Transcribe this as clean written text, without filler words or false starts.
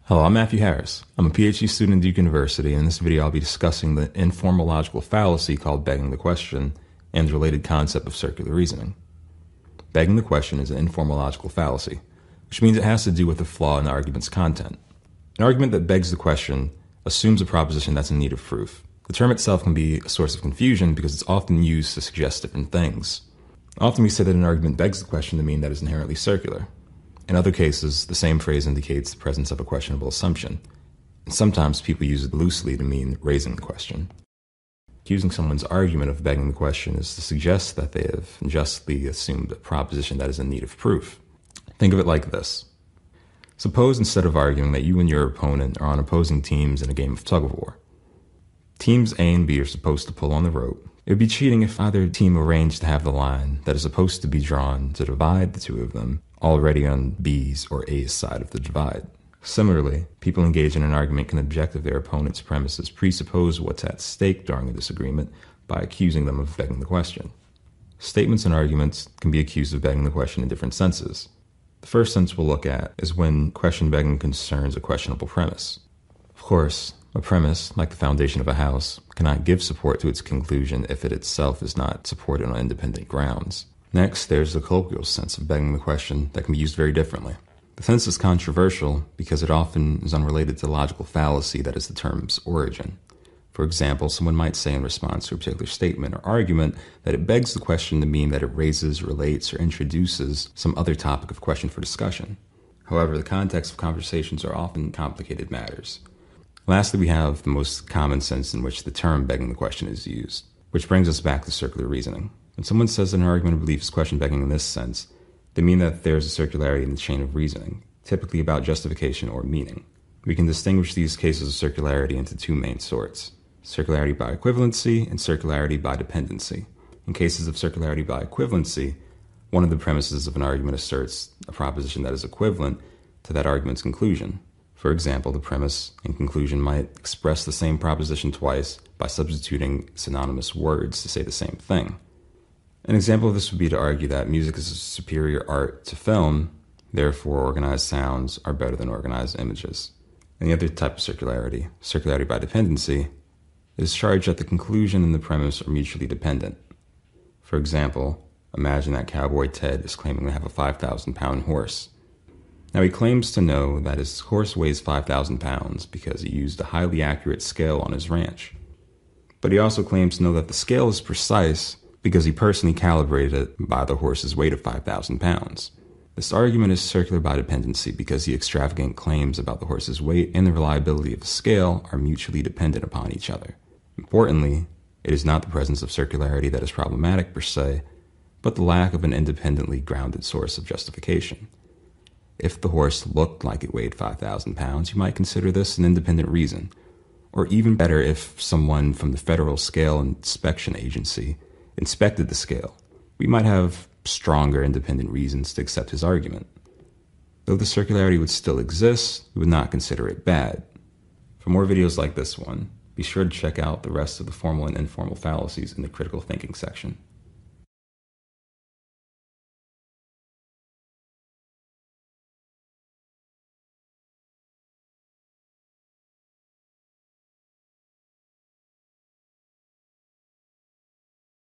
Hello, I'm Matyu Harris. I'm a PhD student at Duke University, and in this video I'll be discussing the informal logical fallacy called begging the question and the related concept of circular reasoning. Begging the question is an informal logical fallacy, which means it has to do with a flaw in the argument's content. An argument that begs the question assumes a proposition that's in need of proof. The term itself can be a source of confusion because it's often used to suggest different things. Often we say that an argument begs the question to mean that it's inherently circular. In other cases, the same phrase indicates the presence of a questionable assumption, and sometimes people use it loosely to mean raising the question. Accusing someone's argument of begging the question is to suggest that they have unjustly assumed a proposition that is in need of proof. Think of it like this. Suppose instead of arguing that you and your opponent are on opposing teams in a game of tug-of-war. Teams A and B are supposed to pull on the rope. It would be cheating if either team arranged to have the line that is supposed to be drawn to divide the two of them already on B's or A's side of the divide. Similarly, people engaged in an argument can object if their opponent's premises presuppose what's at stake during a disagreement by accusing them of begging the question. Statements and arguments can be accused of begging the question in different senses. The first sense we'll look at is when question begging concerns a questionable premise. Of course, a premise, like the foundation of a house, cannot give support to its conclusion if it itself is not supported on independent grounds. Next, there's the colloquial sense of begging the question that can be used very differently. The sense is controversial because it often is unrelated to the logical fallacy that is the term's origin. For example, someone might say in response to a particular statement or argument that it begs the question to mean that it raises, relates, or introduces some other topic of question for discussion. However, the context of conversations are often complicated matters. Lastly, we have the most common sense in which the term begging the question is used, which brings us back to circular reasoning. When someone says that an argument or belief is question begging in this sense, they mean that there is a circularity in the chain of reasoning, typically about justification or meaning. We can distinguish these cases of circularity into two main sorts: circularity by equivalency and circularity by dependency. In cases of circularity by equivalency, one of the premises of an argument asserts a proposition that is equivalent to that argument's conclusion. For example, the premise and conclusion might express the same proposition twice by substituting synonymous words to say the same thing. An example of this would be to argue that music is a superior art to film, therefore organized sounds are better than organized images. And the other type of circularity, circularity by dependency, is charged that the conclusion and the premise are mutually dependent. For example, imagine that Cowboy Ted is claiming to have a 5,000-pound horse. Now he claims to know that his horse weighs 5,000 pounds because he used a highly accurate scale on his ranch. But he also claims to know that the scale is precise because he personally calibrated it by the horse's weight of 5,000 pounds. This argument is circular by dependency because the extravagant claims about the horse's weight and the reliability of the scale are mutually dependent upon each other. Importantly, it is not the presence of circularity that is problematic per se, but the lack of an independently grounded source of justification. If the horse looked like it weighed 5,000 pounds, you might consider this an independent reason. Or even better, if someone from the Federal Scale Inspection Agency inspected the scale, we might have stronger independent reasons to accept his argument. Though the circularity would still exist, we would not consider it bad. For more videos like this one, be sure to check out the rest of the formal and informal fallacies in the critical thinking section.